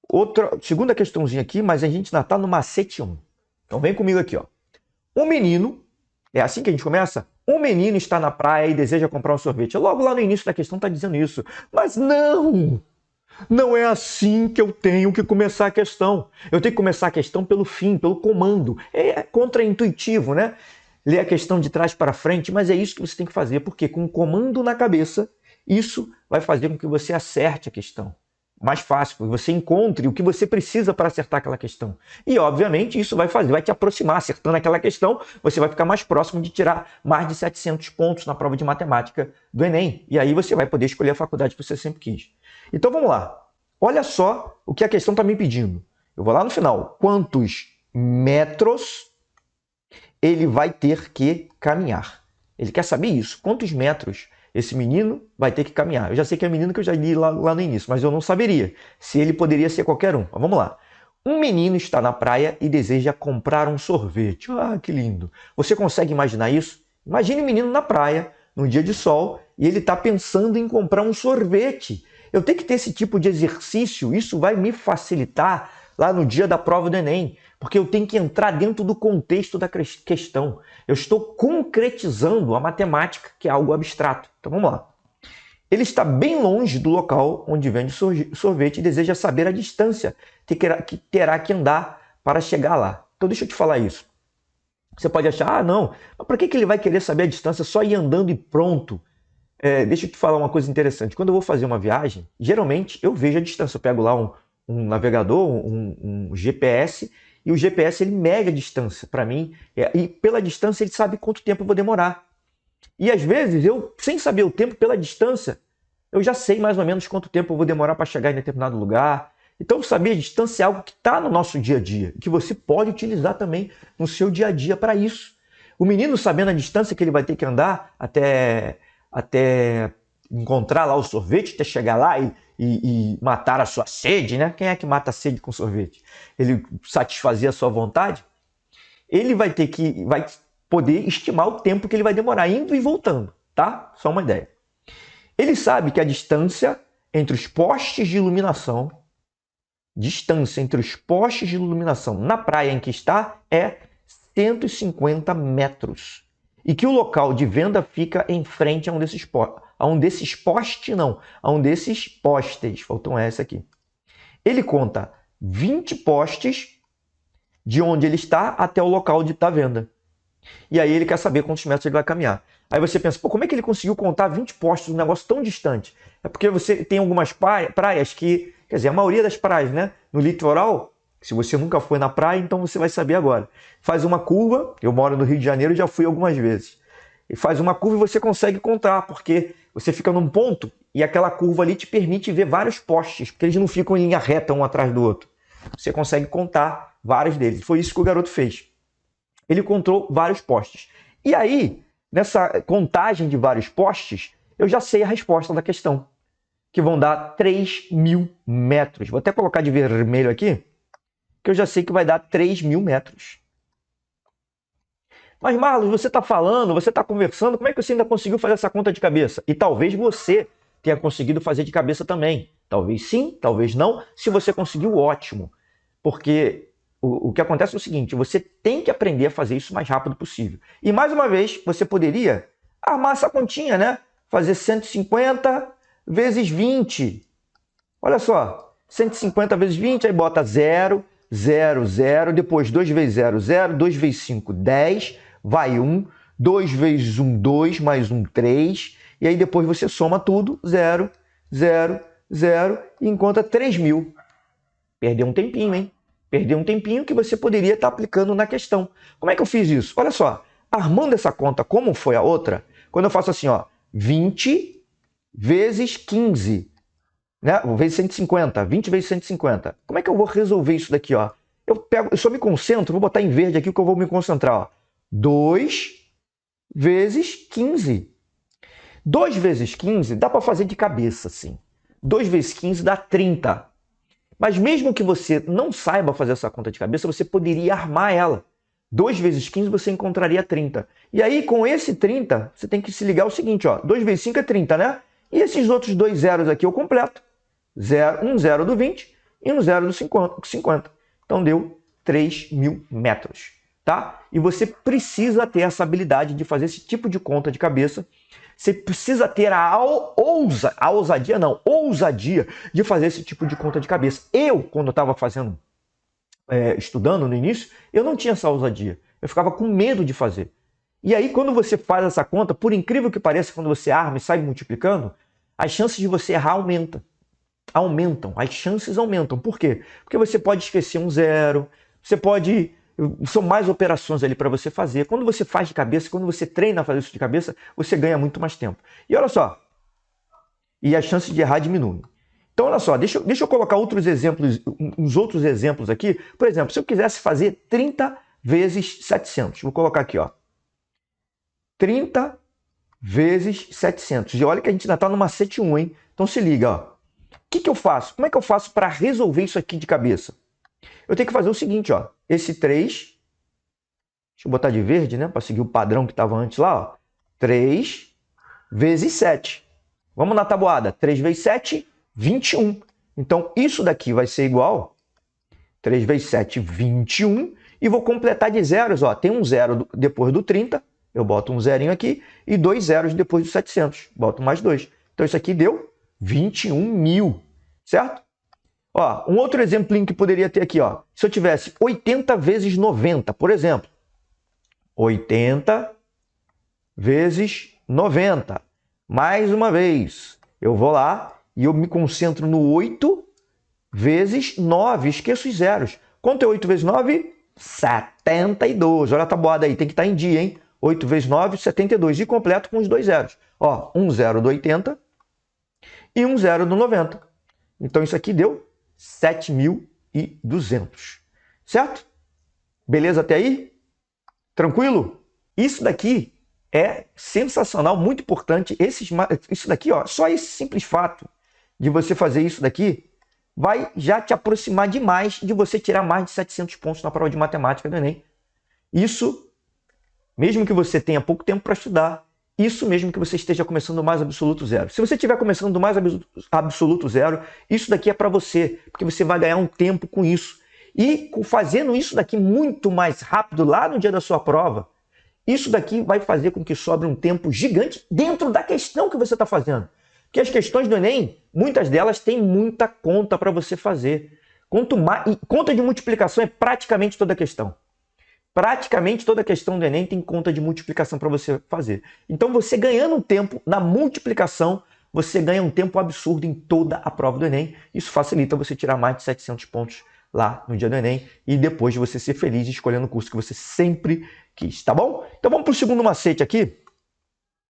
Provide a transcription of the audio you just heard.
Outra, segunda questãozinha aqui, mas a gente ainda está no macete 1. Então vem comigo aqui, ó. Um menino, é assim que a gente começa? Um menino está na praia e deseja comprar um sorvete. Logo lá no início da questão está dizendo isso. Mas não! Não é assim que eu tenho que começar a questão. Eu tenho que começar a questão pelo fim, pelo comando. É contraintuitivo, né? Ler a questão de trás para frente, mas é isso que você tem que fazer, porque com o comando na cabeça, isso vai fazer com que você acerte a questão. Mais fácil, que você encontre o que você precisa para acertar aquela questão. E, obviamente, isso vai te aproximar. Acertando aquela questão, você vai ficar mais próximo de tirar mais de 700 pontos na prova de matemática do Enem. E aí você vai poder escolher a faculdade que você sempre quis. Então, vamos lá. Olha só o que a questão está me pedindo. Eu vou lá no final. Quantos metros ele vai ter que caminhar? Ele quer saber isso. Quantos metros esse menino vai ter que caminhar? Eu já sei que é menino que eu já li lá no início, mas eu não saberia se ele poderia ser qualquer um. Mas vamos lá. Um menino está na praia e deseja comprar um sorvete. Ah, que lindo. Você consegue imaginar isso? Imagine um menino na praia, num dia de sol, e ele está pensando em comprar um sorvete. Eu tenho que ter esse tipo de exercício, isso vai me facilitar lá no dia da prova do Enem, porque eu tenho que entrar dentro do contexto da questão. Eu estou concretizando a matemática, que é algo abstrato. Então vamos lá. Ele está bem longe do local onde vende sorvete e deseja saber a distância que terá que andar para chegar lá. Então deixa eu te falar isso. Você pode achar, ah não, mas para que ele vai querer saber a distância só ir andando e pronto? Deixa eu te falar uma coisa interessante. Quando eu vou fazer uma viagem, geralmente eu vejo a distância. Eu pego lá um navegador, um GPS, e o GPS ele mede a distância para mim, e pela distância ele sabe quanto tempo eu vou demorar. E às vezes, eu, sem saber o tempo, pela distância, eu já sei mais ou menos quanto tempo eu vou demorar para chegar em determinado lugar. Então, saber a distância é algo que está no nosso dia a dia, que você pode utilizar também no seu dia a dia para isso. O menino, sabendo a distância que ele vai ter que andar até encontrar lá o sorvete, até chegar lá e matar a sua sede, né? Quem é que mata a sede com sorvete? Ele satisfazer a sua vontade? Ele vai poder estimar o tempo que ele vai demorar indo e voltando, tá? Só uma ideia. Ele sabe que a distância entre os postes de iluminação, na praia em que está é 150 metros. E que o local de venda fica em frente a um desses postes. Faltam essa aqui. Ele conta 20 postes de onde ele está até o local de estar venda. E aí ele quer saber quantos metros ele vai caminhar. Aí você pensa, pô, como é que ele conseguiu contar 20 postes, um negócio tão distante? É porque você tem algumas praias que, quer dizer, a maioria das praias, né? No litoral, se você nunca foi na praia, então você vai saber agora. Faz uma curva, eu moro no Rio de Janeiro e já fui algumas vezes. E faz uma curva e você consegue contar, porque você fica num ponto e aquela curva ali te permite ver vários postes, porque eles não ficam em linha reta um atrás do outro. Você consegue contar vários deles. Foi isso que o garoto fez. Ele contou vários postes. E aí, nessa contagem de vários postes, eu já sei a resposta da questão, que vão dar 3.000 metros. Vou até colocar de vermelho aqui, que eu já sei que vai dar 3.000 metros. Mas, Marlos, você está falando, você está conversando, como é que você ainda conseguiu fazer essa conta de cabeça? E talvez você tenha conseguido fazer de cabeça também. Talvez sim, talvez não. Se você conseguiu, ótimo. Porque o que acontece é o seguinte, você tem que aprender a fazer isso o mais rápido possível. E mais uma vez, você poderia armar essa continha, né? Fazer 150 vezes 20. Olha só, 150 vezes 20, aí bota 0, 0, 0, depois 2 vezes 0, 0, 2 vezes 5, 10, vai 1, 2 vezes 1, 2, mais 1, 3, e aí depois você soma tudo, 0, 0, 0, e encontra 3.000. Perdeu um tempinho, hein? Perdeu um tempinho que você poderia estar aplicando na questão. Como é que eu fiz isso? Olha só, armando essa conta como foi a outra, quando eu faço assim, ó, 20 vezes 15, né? Vezes 150, 20 vezes 150. Como é que eu vou resolver isso daqui, ó? Eu só me concentro, vou botar em verde aqui que eu vou me concentrar, ó. 2 vezes 15. 2 vezes 15 dá para fazer de cabeça, assim. 2 vezes 15 dá 30. Mas mesmo que você não saiba fazer essa conta de cabeça, você poderia armar ela. 2 vezes 15 você encontraria 30. E aí, com esse 30, você tem que se ligar ao seguinte, ó. 2 vezes 5 é 30, né? E esses outros dois zeros aqui eu completo. 1 zero do 20 e no 0 do 50. Então deu 3.000 metros, tá? E você precisa ter essa habilidade de fazer esse tipo de conta de cabeça. Você precisa ter ousadia de fazer esse tipo de conta de cabeça. Eu, quando eu estava estudando no início, eu não tinha essa ousadia. Eu ficava com medo de fazer. E aí, quando você faz essa conta, por incrível que pareça, quando você arma e sai multiplicando, as chances de você errar aumentam. As chances aumentam. Por quê? Porque você pode esquecer um zero, são mais operações ali para você fazer. Quando você faz de cabeça, quando você treina a fazer isso de cabeça, você ganha muito mais tempo. E olha só, e as chances de errar diminuem. Então, olha só, deixa eu colocar uns outros exemplos aqui. Por exemplo, se eu quisesse fazer 30 vezes 700, vou colocar aqui, ó. 30 vezes 700. E olha que a gente ainda está no macete 1, hein? Então se liga, ó. O que eu faço? Como é que eu faço para resolver isso aqui de cabeça? Eu tenho que fazer o seguinte, ó. Esse 3, deixa eu botar de verde, né? Para seguir o padrão que estava antes lá, ó. 3 vezes 7. Vamos na tabuada. 3 vezes 7, 21. Então, isso daqui vai ser igual 3 vezes 7, 21. E vou completar de zeros, ó. Tem um zero depois do 30. Eu boto um zerinho aqui. E 2 zeros depois do 700. Boto mais 2. Então, isso aqui deu 21.000. Certo? Ó, um outro exemplinho que poderia ter aqui, ó. Se eu tivesse 80 vezes 90, por exemplo. 80 vezes 90. Mais uma vez, eu vou lá e eu me concentro no 8 vezes 9. Esqueço os zeros. Quanto é 8 vezes 9? 72. Olha a tabuada aí, tem que estar em dia, hein? 8 vezes 9, 72. E completo com os 2 zeros. Ó, um zero do 80 e um zero do 90. Então isso aqui deu 7.200. Certo? Beleza até aí? Tranquilo? Isso daqui é sensacional, muito importante. Isso daqui, ó, só esse simples fato de você fazer isso daqui vai já te aproximar demais de você tirar mais de 700 pontos na prova de matemática do Enem. Isso, mesmo que você tenha pouco tempo para estudar, isso mesmo que você esteja começando mais absoluto zero. Se você estiver começando mais absoluto zero, isso daqui é para você, porque você vai ganhar um tempo com isso. E fazendo isso daqui muito mais rápido lá no dia da sua prova, isso daqui vai fazer com que sobre um tempo gigante dentro da questão que você está fazendo. Porque as questões do Enem, muitas delas têm muita conta para você fazer. Conta de multiplicação é praticamente toda a questão. Praticamente toda a questão do Enem tem conta de multiplicação para você fazer. Então, você ganhando um tempo na multiplicação, você ganha um tempo absurdo em toda a prova do Enem. Isso facilita você tirar mais de 700 pontos lá no dia do Enem e depois de você ser feliz escolhendo o curso que você sempre quis, tá bom? Então, vamos para o segundo macete aqui.